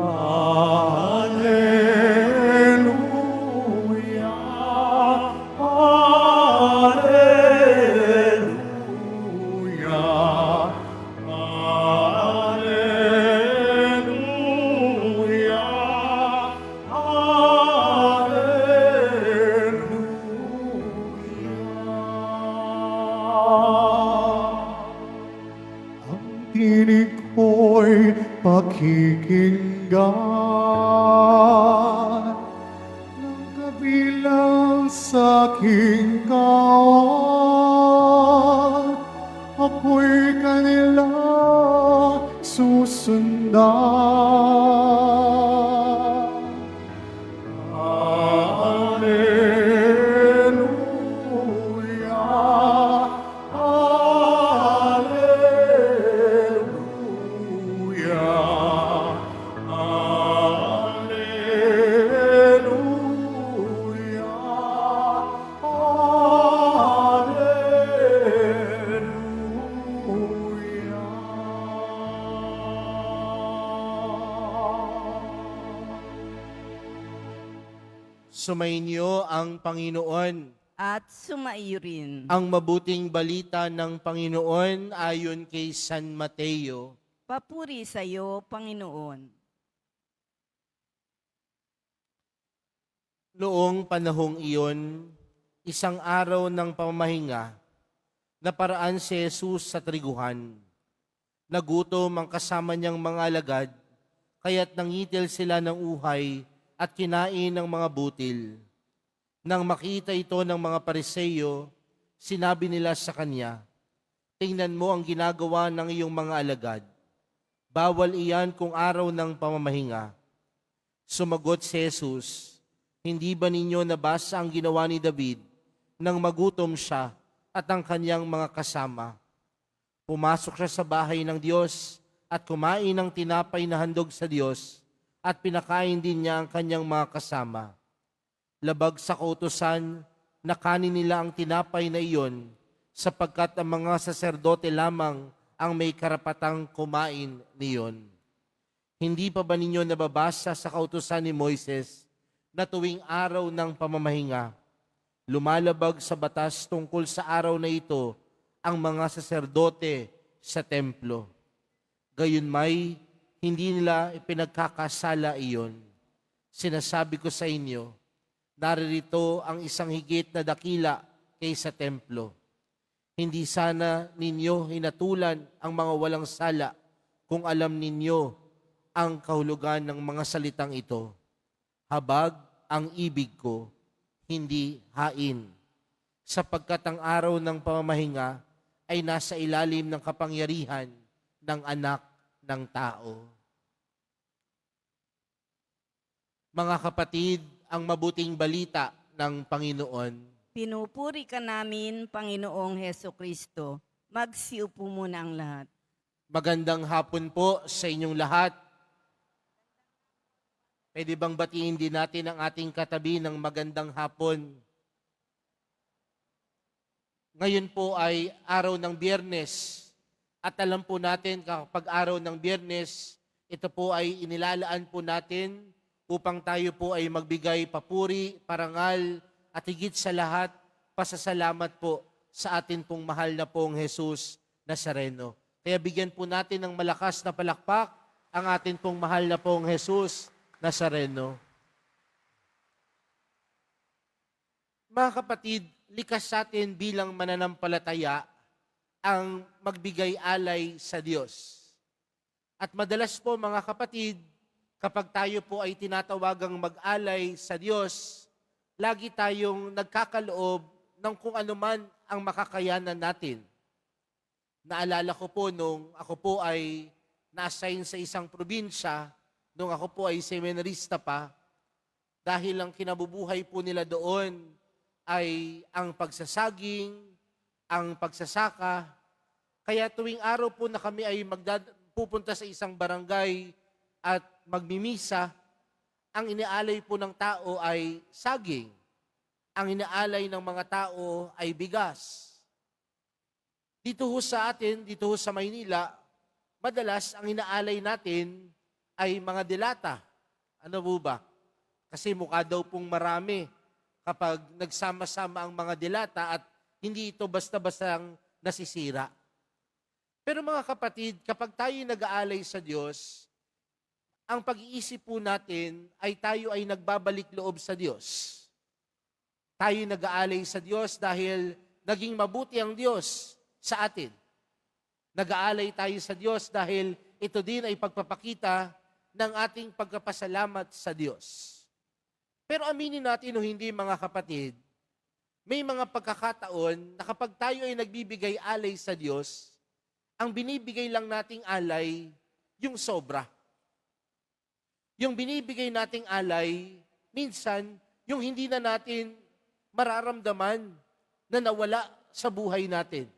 Alleluia, Alleluia, Alleluia, Alleluia. Ang tinig ko'y pakikinggan ng kabilang sa aking kawan. Ako'y kanila susundan. Alleluia, Alleluia, Alleluia, Alleluia. Sumainyo ang Panginoon. At sumaiyo rin. Ang mabuting balita ng Panginoon ayon kay San Mateo. Papuri sa iyo, Panginoon. Noong panahong iyon, isang araw ng pamamahinga, naparaan si Jesus sa triguhan. Nagutom ang kasama niyang mga alagad, kaya't nangitil sila ng uhay at kinain ng mga butil. Nang makita ito ng mga Pariseo, sinabi nila sa kanya, "Tingnan mo ang ginagawa ng iyong mga alagad. Bawal iyan kung araw ng pamamahinga." Sumagot si Jesus, "Hindi ba ninyo nabasa ang ginawa ni David nang magutom siya at ang kanyang mga kasama? Pumasok siya sa bahay ng Diyos at kumain ng tinapay na handog sa Diyos at pinakain din niya ang kanyang mga kasama. Labag sa kautusan na kanin nila ang tinapay na iyon sapagkat ang mga saserdote lamang ang may karapatang kumain niyon. Hindi pa ba ninyo nababasa sa kautusan ni Moises na tuwing araw ng pamamahinga, lumalabag sa batas tungkol sa araw na ito ang mga saserdote sa templo? Gayunmay, hindi nila ipinagkakasala iyon. Sinasabi ko sa inyo, naririto ang isang higit na dakila kaysa templo. Hindi sana ninyo hinatulan ang mga walang sala kung alam ninyo ang kahulugan ng mga salitang ito. Habag ang ibig ko, hindi hain. Sapagkat ang araw ng pamamahinga ay nasa ilalim ng kapangyarihan ng anak ng tao." Mga kapatid, ang mabuting balita ng Panginoon. Pinupuri ka namin, Panginoong Heso Kristo. Magsiupo muna ang lahat. Magandang hapon po sa inyong lahat. Pwede bang batiin din natin ang ating katabi ng magandang hapon? Ngayon po ay araw ng Biyernes. At alam po natin kapag araw ng Biyernes, ito po ay inilalaan po natin upang tayo po ay magbigay papuri, parangal, at higit sa lahat, pasasalamat po sa atin pong mahal na pong Jesus Nazareno. Kaya bigyan po natin ng malakas na palakpak ang atin pong mahal na pong Jesus Nazareno. Mga kapatid, likas sa atin bilang mananampalataya ang magbigay alay sa Diyos. At madalas po mga kapatid, kapag tayo po ay tinatawagang mag-alay sa Diyos, lagi tayong nagkakaloob ng kung ano man ang makakayanan natin. Naalala ko po nung ako po ay na-assign sa isang probinsya, nung ako po ay seminarista pa, dahil ang kinabubuhay po nila doon ay ang pagsasaging, ang pagsasaka. Kaya tuwing araw po na kami ay pupunta sa isang barangay at magmimisa, ang inialay po ng tao ay saging. Ang inialay ng mga tao ay bigas. Dito ho sa atin, dito ho sa Maynila, madalas ang inaalay natin ay mga dilata. Ano po ba? Kasi mukha daw pong marami kapag nagsama-sama ang mga dilata at hindi ito basta-bastang nasisira. Pero mga kapatid, kapag tayo nag-aalay sa Diyos, ang pag-iisip po natin ay tayo ay nagbabalik loob sa Diyos. Tayo nag-aalay sa Diyos dahil naging mabuti ang Diyos sa atin. Nag-aalay tayo sa Diyos dahil ito din ay pagpapakita ng ating pagpapasalamat sa Diyos. Pero aminin natin o hindi mga kapatid, may mga pagkakataon na kapag tayo ay nagbibigay alay sa Diyos, ang binibigay lang nating alay, yung sobra. Yung binibigay nating alay, minsan, yung hindi na natin mararamdaman na nawala sa buhay natin.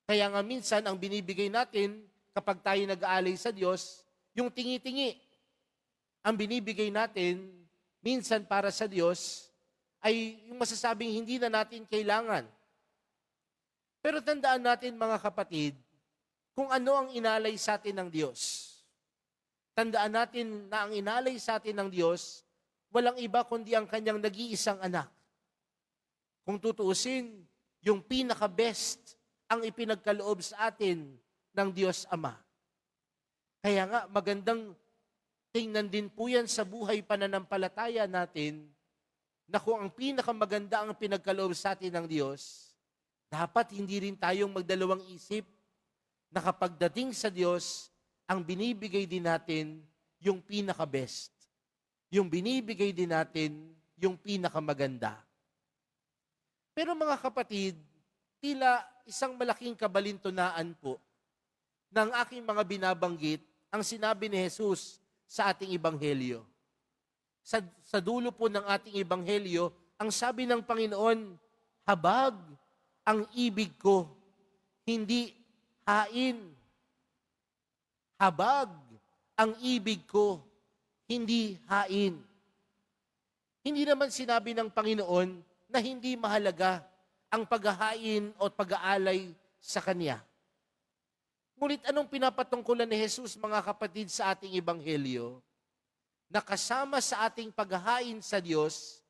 Kaya nga minsan, ang binibigay natin kapag tayo nag-aalay sa Diyos, yung tingi-tingi. Ang binibigay natin, minsan para sa Diyos, ay yung masasabing hindi na natin kailangan. Pero tandaan natin mga kapatid, kung ano ang inalay sa atin ng Diyos. Tandaan natin na ang inalay sa atin ng Diyos, walang iba kundi ang kanyang nag-iisang anak. Kung tutuusin, yung pinaka-best ang ipinagkaloob sa atin ng Diyos Ama. Kaya nga, magandang tingnan din po yan sa buhay pananampalataya natin na kung ang pinakamaganda ang pinagkaloob sa atin ng Diyos, dapat hindi rin tayong magdalawang isip na kapag dating sa Diyos, ang binibigay din natin yung pinaka-best. Yung binibigay din natin yung pinakamaganda. Pero mga kapatid, tila isang malaking kabalintunaan po ng aking mga binabanggit ang sinabi ni Jesus sa ating ebanghelyo. Sa dulo po ng ating ebanghelyo, ang sabi ng Panginoon, habag ang ibig ko, hindi hain. Habag ang ibig ko, hindi hain. Hindi naman sinabi ng Panginoon na hindi mahalaga ang paghahain o pag-aalay sa Kanya. Ngunit anong pinapatungkulan ni Jesus, mga kapatid, sa ating ebanghelyo? Na kasama sa ating paghahain sa Diyos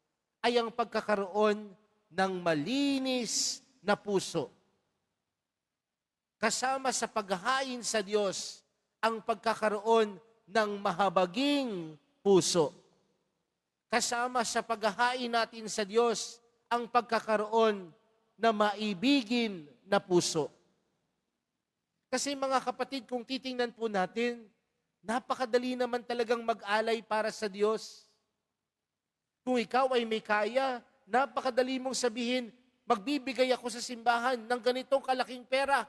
ay ang pagkakaroon ng malinis na puso. Kasama sa paghahain sa Diyos ang pagkakaroon ng mahabaging puso. Kasama sa paghahain natin sa Diyos ang pagkakaroon na maibigin na puso. Kasi mga kapatid, kung titingnan po natin, napakadali naman talagang mag-alay para sa Diyos. Kung ikaw ay may kaya, napakadali mong sabihin, magbibigay ako sa simbahan ng ganitong kalaking pera.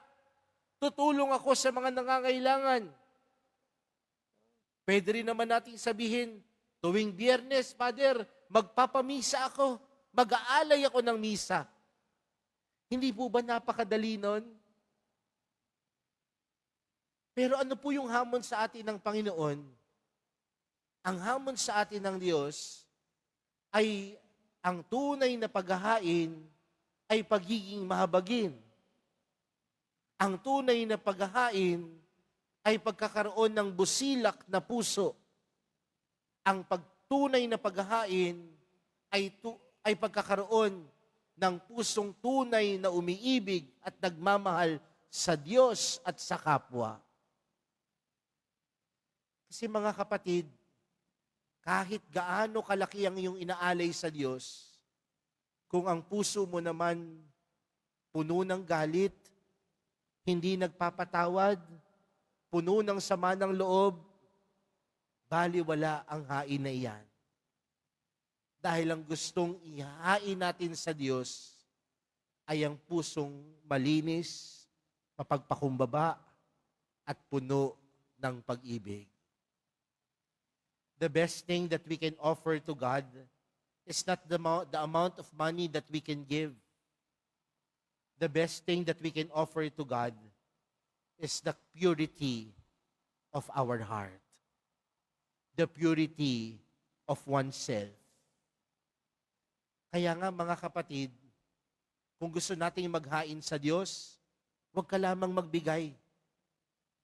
Tutulong ako sa mga nangangailangan. Pwede rin naman natin sabihin, tuwing Biyernes, Father, magpapamisa ako. Mag-aalay ako ng misa. Hindi po ba napakadali nun? Pero ano po yung hamon sa atin ng Panginoon? Ang hamon sa atin ng Diyos ay ang tunay na paghahain ay pagiging mahabagin. Ang tunay na paghahain ay pagkakaroon ng busilak na puso. Ang pagtunay na paghahain ay pagkakaroon ng pusong tunay na umiibig at nagmamahal sa Diyos at sa kapwa. Kasi mga kapatid, kahit gaano kalaki ang iyong inaalay sa Diyos, kung ang puso mo naman puno ng galit, hindi nagpapatawad, puno ng sama ng loob, baliwala ang hain na iyan. Dahil ang gustong ihain natin sa Diyos ay ang pusong malinis, mapagpakumbaba, at puno ng pag-ibig. The best thing that we can offer to God is not the amount of money that we can give. The best thing that we can offer to God is the purity of our heart. The purity of oneself. Kaya nga mga kapatid, kung gusto nating maghain sa Diyos, huwag ka lamang magbigay.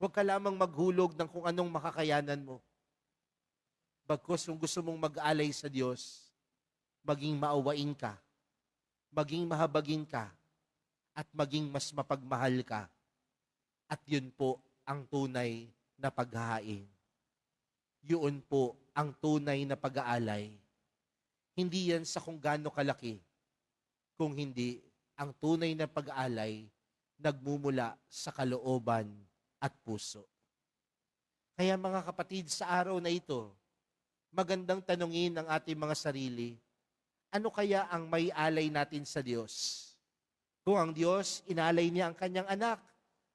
Huwag ka lamang maghulog ng kung anong makakayanan mo. Bagkus kung gusto mong mag-alay sa Diyos, maging maawain ka, maging mahabagin ka, at maging mas mapagmahal ka. At yun po ang tunay na paghahain. Yun po ang tunay na pag-aalay. Hindi yan sa kung gaano kalaki, kung hindi ang tunay na pag-aalay nagmumula sa kalooban at puso. Kaya mga kapatid, sa araw na ito, magandang tanungin ang ating mga sarili, ano kaya ang may alay natin sa Diyos? Kung ang Diyos, inalay niya ang kanyang anak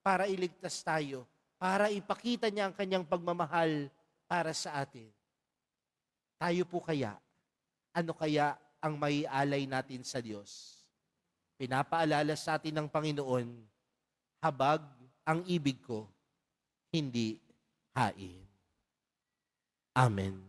para iligtas tayo, para ipakita niya ang kanyang pagmamahal para sa atin. Tayo po kaya, ano kaya ang may alay natin sa Diyos? Pinapaalala sa atin ng Panginoon, habag ang ibig ko, hindi hain. Amen.